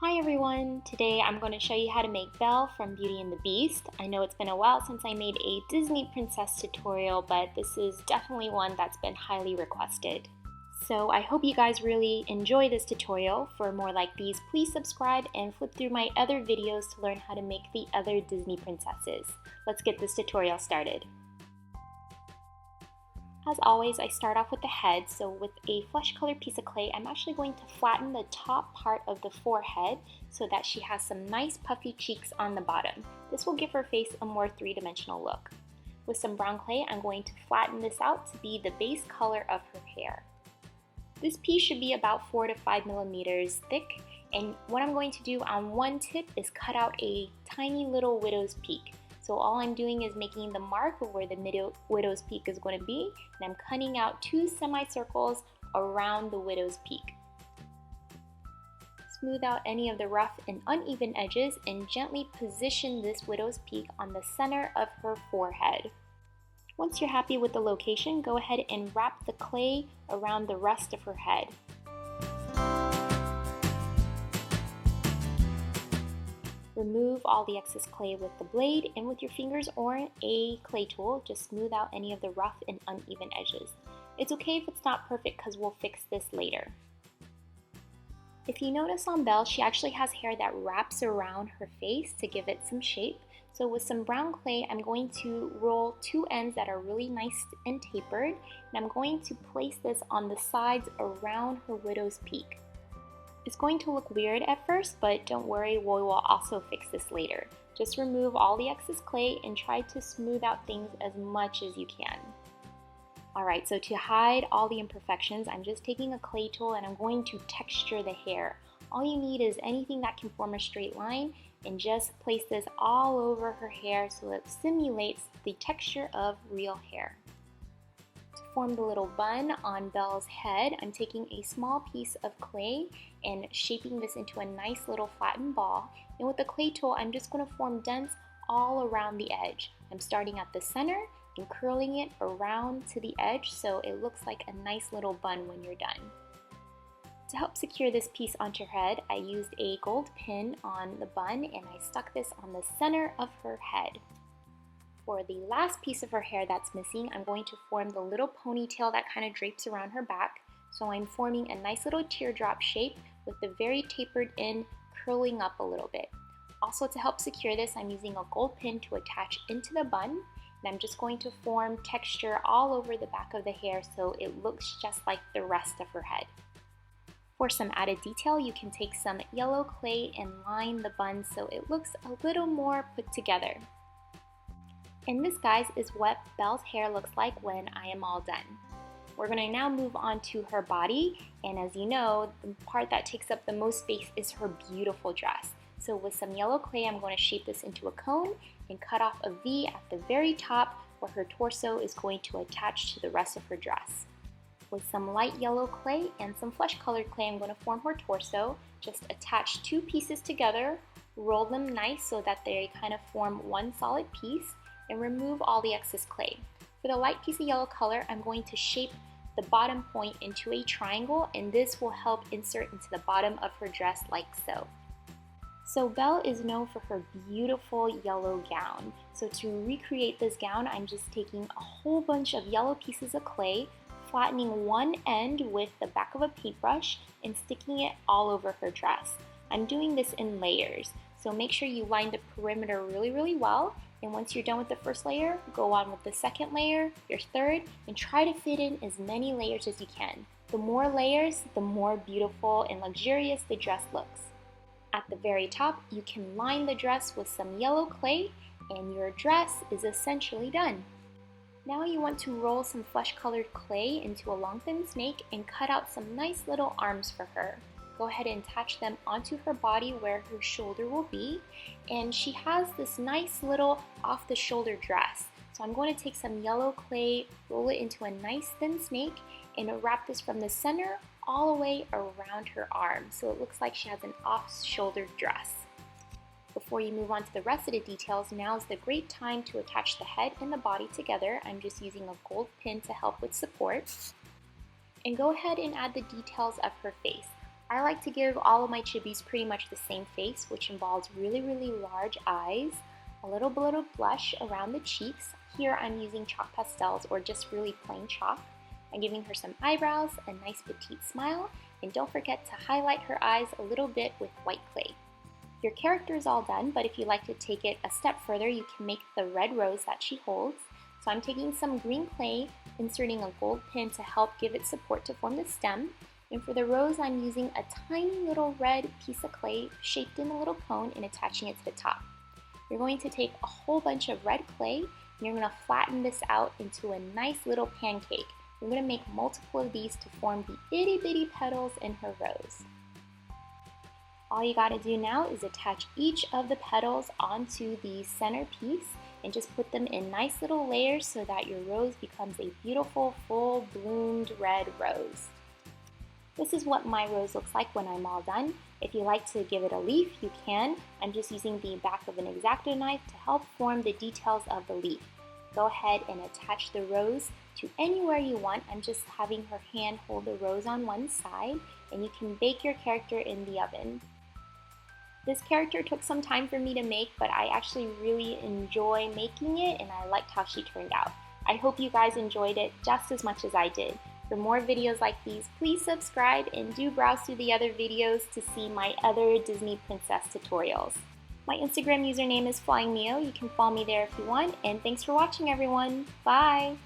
Hi everyone! Today I'm going to show you how to make Belle from Beauty and the Beast. I know it's been a while since I made a Disney princess tutorial, but this is definitely one that's been highly requested. So I hope you guys really enjoy this tutorial. For more like these, please subscribe and flip through my other videos to learn how to make the other Disney princesses. Let's get this tutorial started. As always, I start off with the head, so with a flesh colored piece of clay, I'm actually going to flatten the top part of the forehead so that she has some nice puffy cheeks on the bottom. This will give her face a more three-dimensional look. With some brown clay, I'm going to flatten this out to be the base color of her hair. This piece should be about 4 to 5 millimeters thick, and what I'm going to do on one tip is cut out a tiny little widow's peak. So all I'm doing is making the mark of where the widow's peak is going to be, and I'm cutting out 2 semicircles around the widow's peak. Smooth out any of the rough and uneven edges and gently position this widow's peak on the center of her forehead. Once you're happy with the location, go ahead and wrap the clay around the rest of her head. Remove all the excess clay with the blade, and with your fingers or a clay tool, just smooth out any of the rough and uneven edges. It's okay if it's not perfect because we'll fix this later. If you notice on Belle, she actually has hair that wraps around her face to give it some shape. So with some brown clay, I'm going to roll 2 ends that are really nice and tapered, and I'm going to place this on the sides around her widow's peak. It's going to look weird at first, but don't worry, we will also fix this later. Just remove all the excess clay and try to smooth out things as much as you can. Alright, so to hide all the imperfections, I'm just taking a clay tool and I'm going to texture the hair. All you need is anything that can form a straight line, and just place this all over her hair so it simulates the texture of real hair. To form the little bun on Belle's head, I'm taking a small piece of clay and shaping this into a nice little flattened ball. And with the clay tool, I'm just going to form dents all around the edge. I'm starting at the center and curling it around to the edge so it looks like a nice little bun when you're done. To help secure this piece onto her head, I used a gold pin on the bun and I stuck this on the center of her head. For the last piece of her hair that's missing, I'm going to form the little ponytail that kind of drapes around her back. So I'm forming a nice little teardrop shape with the very tapered end curling up a little bit. Also, to help secure this, I'm using a gold pin to attach into the bun, and I'm just going to form texture all over the back of the hair so it looks just like the rest of her head. For some added detail, you can take some yellow clay and line the bun so it looks a little more put together. And this, guys, is what Belle's hair looks like when I am all done. We're going to now move on to her body, and as you know, the part that takes up the most space is her beautiful dress. So with some yellow clay, I'm going to shape this into a cone and cut off a V at the very top where her torso is going to attach to the rest of her dress. With some light yellow clay and some flesh colored clay, I'm going to form her torso. Just attach 2 pieces together, roll them nice so that they kind of form one solid piece, and remove all the excess clay. For the light piece of yellow color, I'm going to shape the bottom point into a triangle, and this will help insert into the bottom of her dress like so. So Belle is known for her beautiful yellow gown. So to recreate this gown, I'm just taking a whole bunch of yellow pieces of clay, flattening one end with the back of a paintbrush, and sticking it all over her dress. I'm doing this in layers, so make sure you line the perimeter really well. And once you're done with the first layer, go on with the second layer, your third, and try to fit in as many layers as you can. The more layers, the more beautiful and luxurious the dress looks. At the very top, you can line the dress with some yellow clay, and your dress is essentially done. Now you want to roll some flesh colored clay into a long thin snake and cut out some nice little arms for her. Go ahead and attach them onto her body where her shoulder will be, and she has this nice little off the shoulder dress. So I'm going to take some yellow clay, roll it into a nice thin snake, and wrap this from the center all the way around her arm so it looks like she has an off shoulder dress. Before you move on to the rest of the details, now is the great time to attach the head and the body together. I'm just using a gold pin to help with support. And go ahead and add the details of her face. I like to give all of my chibis pretty much the same face, which involves really, really large eyes, a little bit of blush around the cheeks. Here I'm using chalk pastels or just really plain chalk. I'm giving her some eyebrows, a nice petite smile, and don't forget to highlight her eyes a little bit with white clay. Your character is all done, but if you like to take it a step further, you can make the red rose that she holds. So I'm taking some green clay, inserting a gold pin to help give it support to form the stem. And for the rose, I'm using a tiny little red piece of clay shaped in a little cone and attaching it to the top. You're going to take a whole bunch of red clay and you're going to flatten this out into a nice little pancake. You're going to make multiple of these to form the itty bitty petals in her rose. All you got to do now is attach each of the petals onto the center piece and just put them in nice little layers so that your rose becomes a beautiful full bloomed red rose. This is what my rose looks like when I'm all done. If you like to give it a leaf, you can. I'm just using the back of an X-Acto knife to help form the details of the leaf. Go ahead and attach the rose to anywhere you want. I'm just having her hand hold the rose on one side, and you can bake your character in the oven. This character took some time for me to make, but I actually really enjoy making it and I liked how she turned out. I hope you guys enjoyed it just as much as I did. For more videos like these, please subscribe and do browse through the other videos to see my other Disney princess tutorials. My Instagram username is FlyingNeo. You can follow me there if you want, and thanks for watching everyone. Bye!